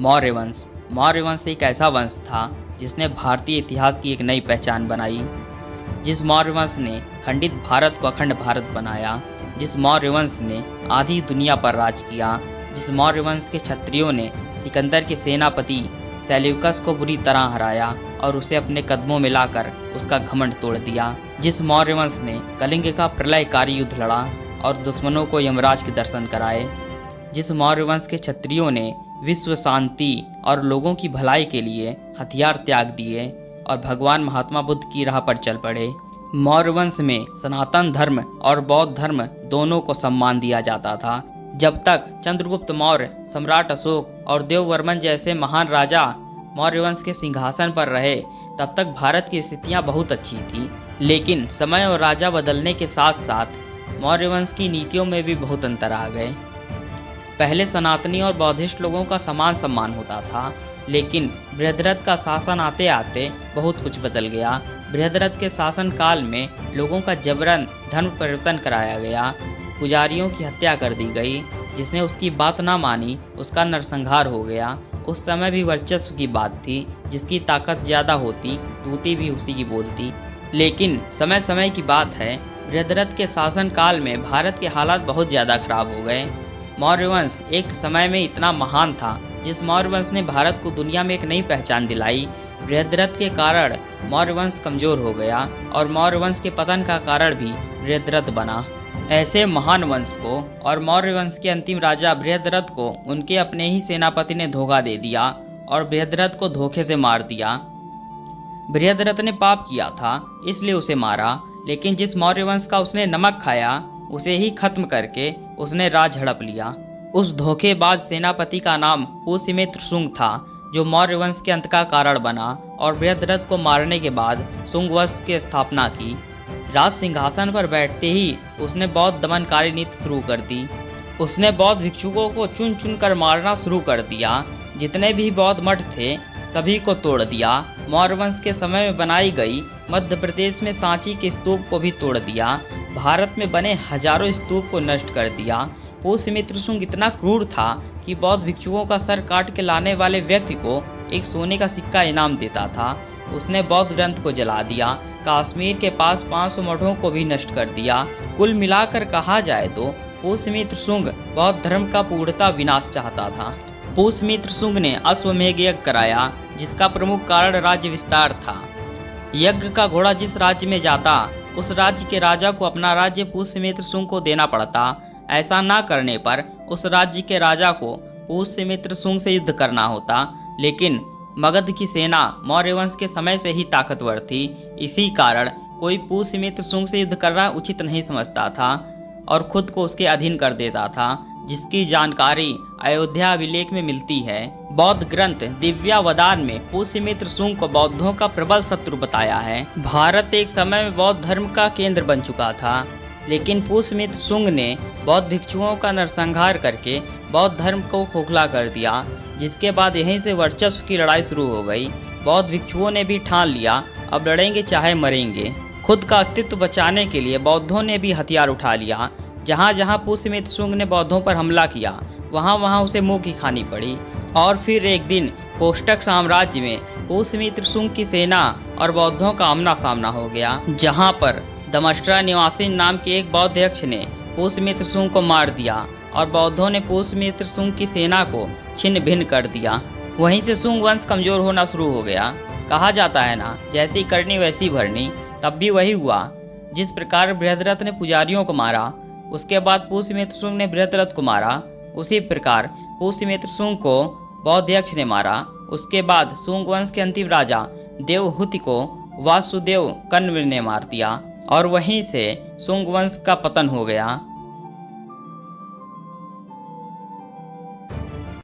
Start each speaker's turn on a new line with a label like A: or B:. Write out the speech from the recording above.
A: मौर्य वंश। मौर्य वंश एक ऐसा वंश था जिसने भारतीय इतिहास की एक नई पहचान बनाई। जिस मौर्य वंश ने खंडित भारत को अखंड भारत बनाया, जिस मौर्य वंश ने आधी दुनिया पर राज किया, जिस मौर्य वंश के क्षत्रियों ने सिकंदर के सेनापति सेल्यूकस को बुरी तरह हराया और उसे अपने कदमों में लाकर उसका घमंड तोड़ दिया, जिस मौर्य वंश ने कलिंग का प्रलयकारी युद्ध लड़ा और दुश्मनों को यमराज के दर्शन कराए, जिस मौर्य वंश के क्षत्रियों ने विश्व शांति और लोगों की भलाई के लिए हथियार त्याग दिए और भगवान महात्मा बुद्ध की राह पर चल पड़े। मौर्य वंश में सनातन धर्म और बौद्ध धर्म दोनों को सम्मान दिया जाता था। जब तक चंद्रगुप्त मौर्य, सम्राट अशोक और देववर्मन जैसे महान राजा मौर्य वंश के सिंहासन पर रहे, तब तक भारत की स्थितियां बहुत अच्छी थी। लेकिन समय और राजा बदलने के साथ साथ मौर्य वंश की नीतियों में भी बहुत अंतर आ गए। पहले सनातनी और बौद्धिस्ट लोगों का समान सम्मान होता था, लेकिन बृहद्रथ का शासन आते आते बहुत कुछ बदल गया। बृहद्रथ के शासन काल में लोगों का जबरन धर्म परिवर्तन कराया गया, पुजारियों की हत्या कर दी गई, जिसने उसकी बात ना मानी उसका नरसंहार हो गया। उस समय भी वर्चस्व की बात थी, जिसकी ताकत ज़्यादा होती तूती भी उसी की बोलती। लेकिन समय समय की बात है, बृहद्रथ के शासन काल में भारत के हालात बहुत ज़्यादा खराब हो गए। मौर्य वंश एक समय में इतना महान था, जिस मौर्य वंश ने भारत को दुनिया में एक नई पहचान दिलाई। बृहद्रथ के कारण मौर्य वंश कमजोर हो गया और मौर्य वंश के पतन का कारण भी बृहद्रथ बना। ऐसे महान वंश को और मौर्य वंश के अंतिम राजा बृहद्रथ को उनके अपने ही सेनापति ने धोखा दे दिया और बृहद्रथ को धोखे से मार दिया। बृहद्रथ ने पाप किया था इसलिए उसे मारा, लेकिन जिस मौर्य वंश का उसने नमक खाया उसे ही खत्म करके उसने राज हड़प लिया। उस धोखेबाज सेनापति का नाम पुष्यमित्र शुंग था, जो मौर्य वंश के अंत का कारण बना और बृहद्रथ को मारने के बाद शुंग वंश की स्थापना की। राज सिंहासन पर बैठते ही उसने बौद्ध दमनकारी नीति शुरू कर दी। उसने बौद्ध भिक्षुकों को चुन चुन कर मारना शुरू कर दिया। जितने भी बौद्ध मठ थे सभी को तोड़ दिया। मौर्य वंश के समय में बनाई गई मध्य प्रदेश में सांची के स्तूप को भी तोड़ दिया। भारत में बने हजारों स्तूप को नष्ट कर दिया। पुष्यमित्र शुंग इतना क्रूर था कि बौद्ध भिक्षुओं का सर काट के लाने वाले व्यक्ति को एक सोने का सिक्का इनाम देता था। उसने बौद्ध ग्रंथ को जला दिया। कश्मीर के पास 500 मठों को भी नष्ट कर दिया। कुल मिलाकर कहा जाए तो पुष्यमित्र शुंग बौद्ध धर्म का पूर्णतः विनाश चाहता था। पुष्यमित्र शुंग ने अश्वमेध यज्ञ कराया, जिसका प्रमुख कारण राज्य विस्तार था। यज्ञ का घोड़ा जिस राज्य में जाता उस राज्य के राजा को अपना राज्य पुष्यमित्र शुंग को देना पड़ता। ऐसा ना करने पर उस राज्य के राजा को पुष्यमित्र शुंग से युद्ध करना होता। लेकिन मगध की सेना मौर्य वंश के समय से ही ताकतवर थी, इसी कारण कोई पुष्यमित्र शुंग से युद्ध करना उचित नहीं समझता था और खुद को उसके अधीन कर देता था, जिसकी जानकारी अयोध्या अभिलेख में मिलती है। बौद्ध ग्रंथ दिव्यावदान में पुष्यमित्र शुंग को बौद्धों का प्रबल शत्रु बताया है। भारत एक समय में बौद्ध धर्म का केंद्र बन चुका था, लेकिन पुष्यमित्र शुंग ने बौद्ध भिक्षुओं का नरसंहार करके बौद्ध धर्म को खोखला कर दिया, जिसके बाद यहीं से वर्चस्व की लड़ाई शुरू हो गई। बौद्ध भिक्षुओं ने भी ठान लिया, अब लड़ेंगे चाहे मरेंगे। खुद का अस्तित्व बचाने के लिए बौद्धों ने भी हथियार उठा लिया। जहाँ जहाँ पुष्यमित्र शुंग ने बौद्धों पर हमला किया वहाँ वहाँ उसे मुंह की खानी पड़ी। और फिर एक दिन कोष्टक साम्राज्य में पुष्यमित्र शुंग की सेना और बौद्धों का आमना सामना हो गया, जहाँ पर दमश्ट्रा निवासी नाम के एक बौद्ध यक्ष ने पुष्यमित्र शुंग को मार दिया और बौद्धों ने पुष्यमित्र शुंग की सेना को छिन्न भिन्न कर दिया। वहीं से शुंग वंश कमजोर होना शुरू हो गया। कहा जाता है ना, जैसी करनी वैसी भरनी। तब भी वही हुआ। जिस प्रकार बृहद्रथ ने पुजारियों को मारा, उसके बाद पुष्यमित्र शुंग ने बृहद्रथ को मारा, उसी प्रकार पुष्यमित्र शुंग को बौद्ध यक्ष ने मारा। उसके बाद शुंग वंश के अंतिम राजा देवहूति को वासुदेव कण्व ने मार दिया और वहीं से शुंग वंश का पतन हो गया।